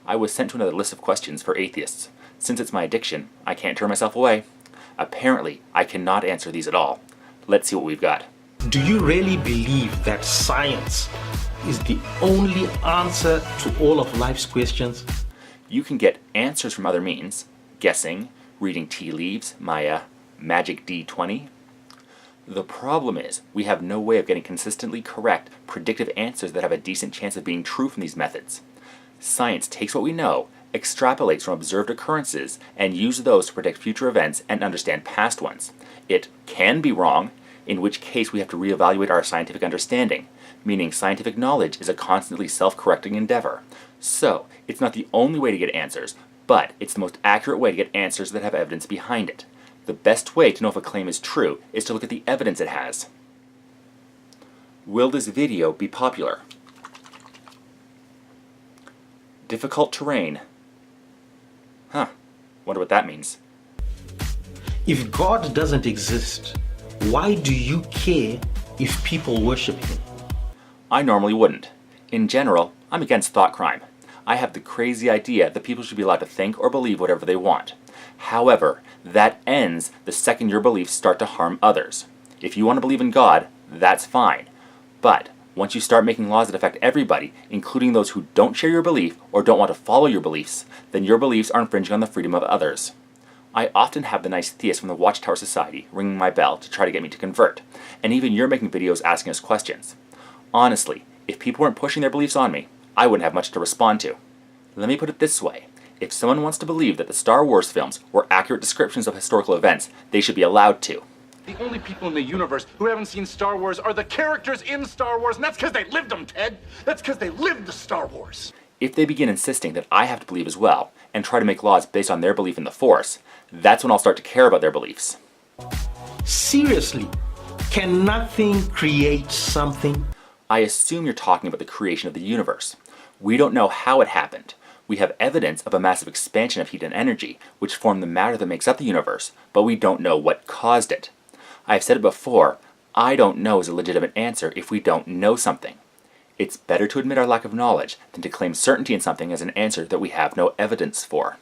I was sent to another list of questions for atheists. Since it's my addiction, I can't turn myself away. Apparently, I cannot answer these at all. Let's see what we've got. Do you really believe that science is the only answer to all of life's questions? You can get answers from other means, guessing, reading tea leaves, my magic D20. The problem is, we have no way of getting consistently correct, predictive answers that have a decent chance of being true from these methods. Science takes what we know, extrapolates from observed occurrences, and uses those to predict future events and understand past ones. It can be wrong, in which case we have to reevaluate our scientific understanding, meaning scientific knowledge is a constantly self-correcting endeavor. So, it's not the only way to get answers, but it's the most accurate way to get answers that have evidence behind it. The best way to know if a claim is true is to look at the evidence it has. Will this video be popular? Difficult terrain. Wonder what that means. If God doesn't exist, why do you care if people worship him? I normally wouldn't. In general, I'm against thought crime. I have the crazy idea that people should be allowed to think or believe whatever they want. However, that ends the second your beliefs start to harm others. If you want to believe in God, that's fine. But once you start making laws that affect everybody, including those who don't share your belief or don't want to follow your beliefs, then your beliefs are infringing on the freedom of others. I often have the nice theists from the Watchtower Society ringing my bell to try to get me to convert, and even you're making videos asking us questions. Honestly, if people weren't pushing their beliefs on me, I wouldn't have much to respond to. Let me put it this way. If someone wants to believe that the Star Wars films were accurate descriptions of historical events, they should be allowed to. The only people in the universe who haven't seen Star Wars are the characters in Star Wars, and that's because they lived them, Ted. That's because they lived the Star Wars. If they begin insisting that I have to believe as well, and try to make laws based on their belief in the Force, that's when I'll start to care about their beliefs. Seriously, can nothing create something? I assume you're talking about the creation of the universe. We don't know how it happened. We have evidence of a massive expansion of heat and energy, which form the matter that makes up the universe, but we don't know what caused it. I've said it before, I don't know is a legitimate answer if we don't know something. It's better to admit our lack of knowledge than to claim certainty in something as an answer that we have no evidence for.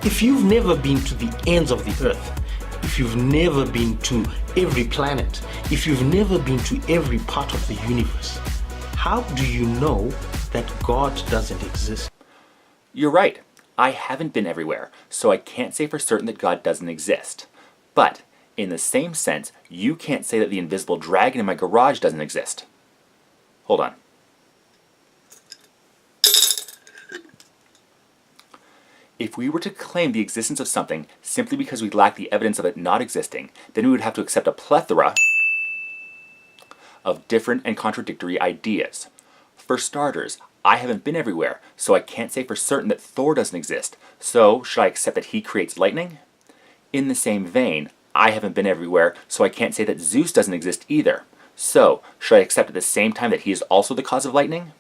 If you've never been to the ends of the earth, if you've never been to every planet, if you've never been to every part of the universe, how do you know that God doesn't exist? You're right. I haven't been everywhere, so I can't say for certain that God doesn't exist. But, in the same sense, you can't say that the invisible dragon in my garage doesn't exist. Hold on. If we were to claim the existence of something simply because we lack the evidence of it not existing, then we would have to accept a plethora of different and contradictory ideas. For starters, I haven't been everywhere, so I can't say for certain that Thor doesn't exist. So, should I accept that he creates lightning? In the same vein, I haven't been everywhere, so I can't say that Zeus doesn't exist either. So, should I accept at the same time that he is also the cause of lightning?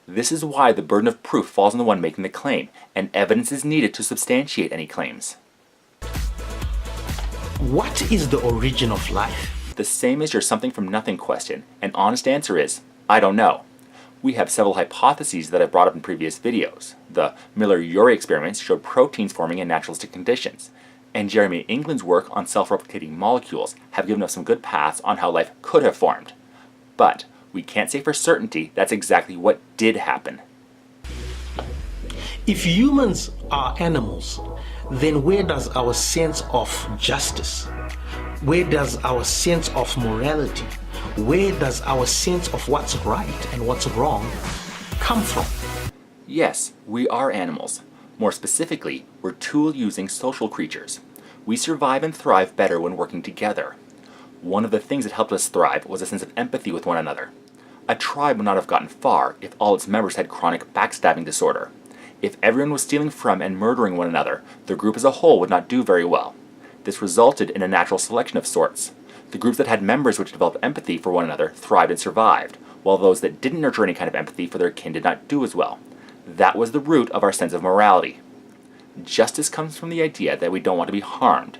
This is why the burden of proof falls on the one making the claim, and evidence is needed to substantiate any claims. What is the origin of life? The same as your something from nothing question, an honest answer is, I don't know. We have several hypotheses that I've brought up in previous videos. The Miller-Urey experiments showed proteins forming in naturalistic conditions, and Jeremy England's work on self-replicating molecules have given us some good paths on how life could have formed. But we can't say for certainty that's exactly what did happen. If humans are animals, then where does our sense of justice, where does our sense of morality, where does our sense of what's right and what's wrong come from? Yes, we are animals. More specifically, we're tool-using social creatures. We survive and thrive better when working together. One of the things that helped us thrive was a sense of empathy with one another. A tribe would not have gotten far if all its members had chronic backstabbing disorder. If everyone was stealing from and murdering one another, the group as a whole would not do very well. This resulted in a natural selection of sorts. The groups that had members which developed empathy for one another thrived and survived, while those that didn't nurture any kind of empathy for their kin did not do as well. That was the root of our sense of morality. Justice comes from the idea that we don't want to be harmed.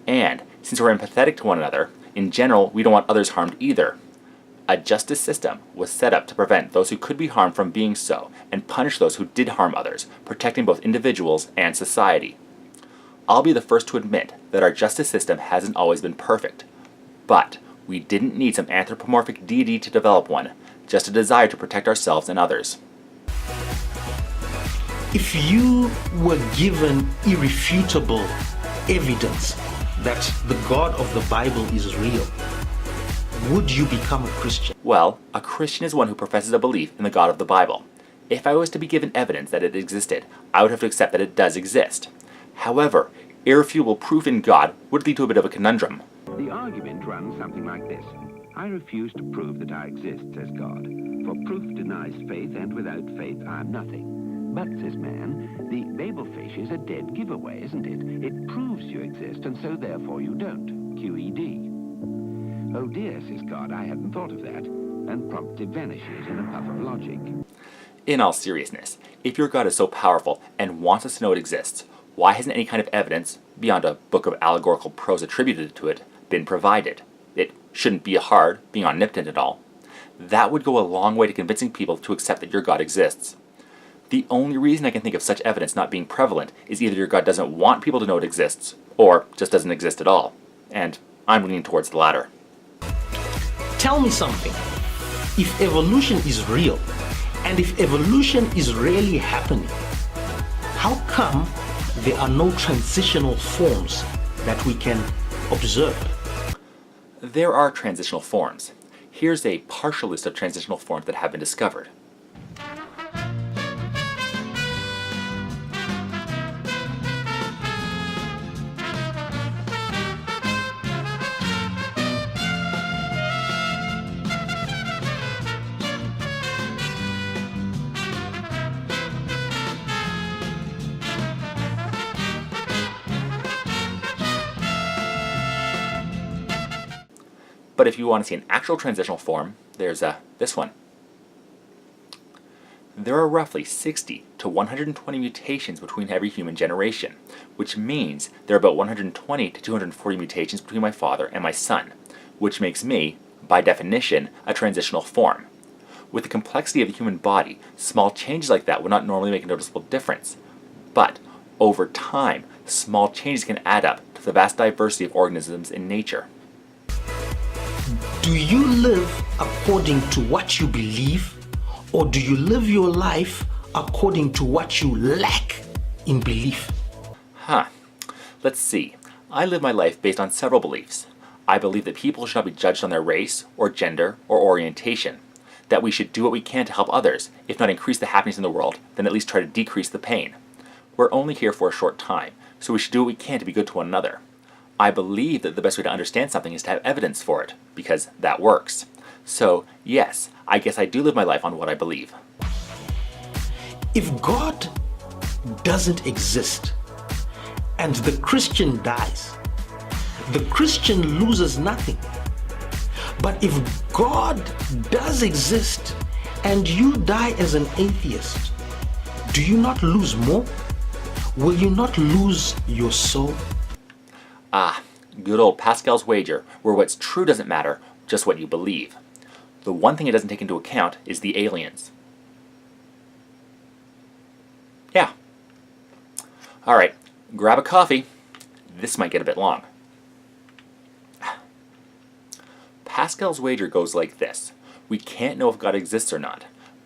And, since we're empathetic to one another, in general, we don't want others harmed either. A justice system was set up to prevent those who could be harmed from being so, and punish those who did harm others, protecting both individuals and society. I'll be the first to admit that our justice system hasn't always been perfect, but we didn't need some anthropomorphic deity to develop one, just a desire to protect ourselves and others. If you were given irrefutable evidence that the God of the Bible is real, would you become a Christian? Well, a Christian is one who professes a belief in the God of the Bible. If I was to be given evidence that it existed, I would have to accept that it does exist. However, irrefutable proof in God would lead to a bit of a conundrum. The argument runs something like this. I refuse to prove that I exist, says God, for proof denies faith, and without faith I am nothing. But, says man, the Babel fish is a dead giveaway, isn't it? It proves you exist, and so therefore you don't. QED. Oh dear, says God, I hadn't thought of that, and promptly vanishes in a puff of logic. In all seriousness, if your God is so powerful and wants us to know it exists, why hasn't any kind of evidence, beyond a book of allegorical prose attributed to it, been provided? It shouldn't be hard, being omnipotent and all. That would go a long way to convincing people to accept that your God exists. The only reason I can think of such evidence not being prevalent is either your God doesn't want people to know it exists, or just doesn't exist at all. And I'm leaning towards the latter. Tell me something. If evolution is real, and if evolution is really happening, how come there are no transitional forms that we can observe? There are transitional forms. Here's a partial list of transitional forms that have been discovered. But if you want to see an actual transitional form, there's this one. There are roughly 60 to 120 mutations between every human generation, which means there are about 120 to 240 mutations between my father and my son, which makes me, by definition, a transitional form. With the complexity of the human body, small changes like that would not normally make a noticeable difference. But over time, small changes can add up to the vast diversity of organisms in nature. Do you live according to what you believe, or do you live your life according to what you lack in belief? Let's see. I live my life based on several beliefs. I believe that people should not be judged on their race, or gender, or orientation. That we should do what we can to help others, if not increase the happiness in the world, then at least try to decrease the pain. We're only here for a short time, so we should do what we can to be good to one another. I believe that the best way to understand something is to have evidence for it, because that works. So, yes, I guess I do live my life on what I believe. If God doesn't exist and the Christian dies, the Christian loses nothing. But if God does exist and you die as an atheist, do you not lose more? Will you not lose your soul? Good old Pascal's wager, where what's true doesn't matter, just what you believe. The one thing it doesn't take into account is the aliens. Yeah. Alright, grab a coffee. This might get a bit long. Pascal's wager goes like this. We can't know if God exists or not,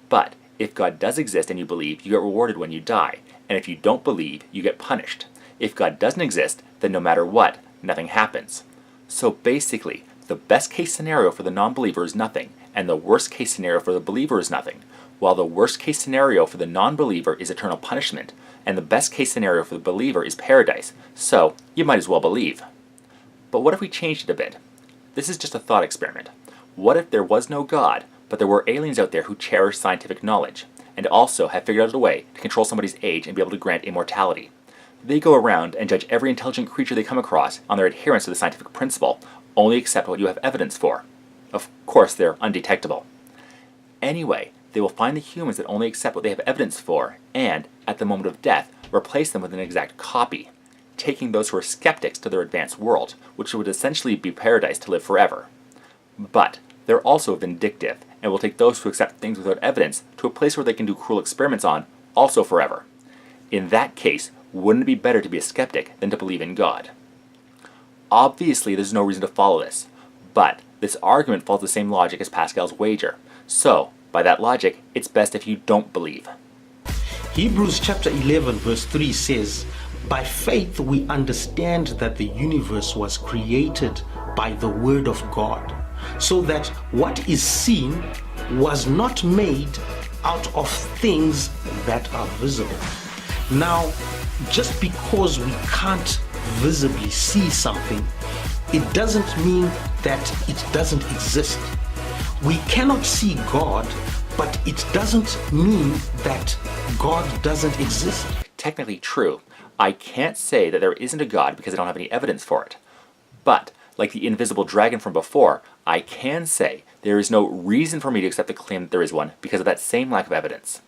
but if God does exist and you believe, you get rewarded when you die, and if you don't believe, you get punished. If God doesn't exist, then no matter what, nothing happens. So basically, the best case scenario for the non-believer is nothing, and the worst case scenario for the believer is nothing, while the worst case scenario for the non-believer is eternal punishment, and the best case scenario for the believer is paradise, so you might as well believe. But what if we changed it a bit? This is just a thought experiment. What if there was no God, but there were aliens out there who cherish scientific knowledge, and also have figured out a way to control somebody's age and be able to grant immortality? They go around and judge every intelligent creature they come across on their adherence to the scientific principle, only accept what you have evidence for. Of course, they're undetectable. Anyway, they will find the humans that only accept what they have evidence for, and, at the moment of death, replace them with an exact copy, taking those who are skeptics to their advanced world, which would essentially be paradise to live forever. But They're also vindictive, and will take those who accept things without evidence to a place where they can do cruel experiments on, also forever. In that case, wouldn't it be better to be a skeptic than to believe in God? Obviously, there's no reason to follow this, but this argument follows the same logic as Pascal's wager. So, by that logic, it's best if you don't believe. Hebrews chapter 11 verse 3 says, "By faith we understand that the universe was created by the word of God, so that what is seen was not made out of things that are visible." Now, just because we can't visibly see something, it doesn't mean that it doesn't exist. We cannot see God, but it doesn't mean that God doesn't exist. Technically true. I can't say that there isn't a God because I don't have any evidence for it. But, like the invisible dragon from before, I can say there is no reason for me to accept the claim that there is one because of that same lack of evidence.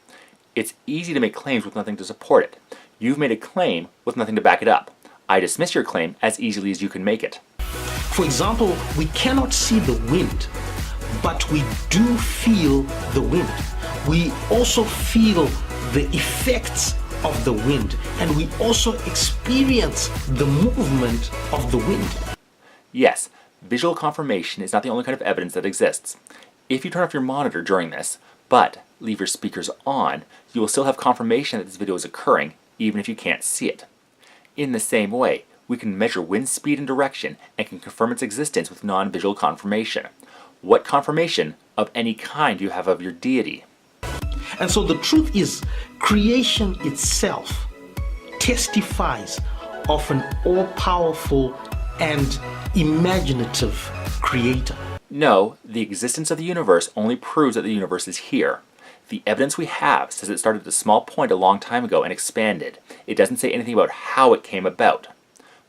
It's easy to make claims with nothing to support it. You've made a claim with nothing to back it up. I dismiss your claim as easily as you can make it. For example, we cannot see the wind, but we do feel the wind. We also feel the effects of the wind, and we also experience the movement of the wind. Yes, visual confirmation is not the only kind of evidence that exists. If you turn off your monitor during this, but leave your speakers on, you will still have confirmation that this video is occurring, even if you can't see it. In the same way, we can measure wind speed and direction and can confirm its existence with non-visual confirmation. What confirmation of any kind do you have of your deity? And so the truth is, creation itself testifies of an all-powerful and imaginative creator. No, the existence of the universe only proves that the universe is here. The evidence we have says it started at a small point a long time ago and expanded. It doesn't say anything about how it came about.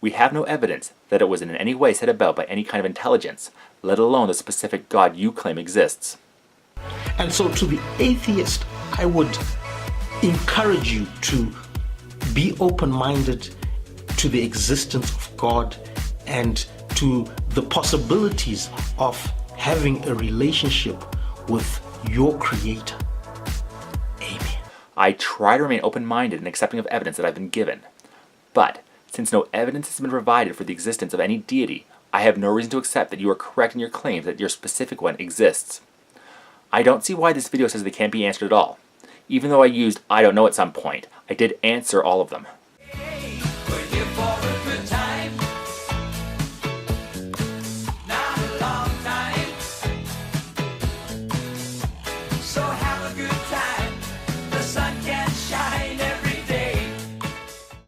We have no evidence that it was in any way set about by any kind of intelligence, let alone the specific God you claim exists. And so to the atheist, I would encourage you to be open-minded to the existence of God and to the possibilities of having a relationship with your Creator. Amen. I try to remain open-minded and accepting of evidence that I've been given. But, since no evidence has been provided for the existence of any deity, I have no reason to accept that you are correct in your claims that your specific one exists. I don't see why this video says they can't be answered at all. Even though I used "I don't know" at some point, I did answer all of them.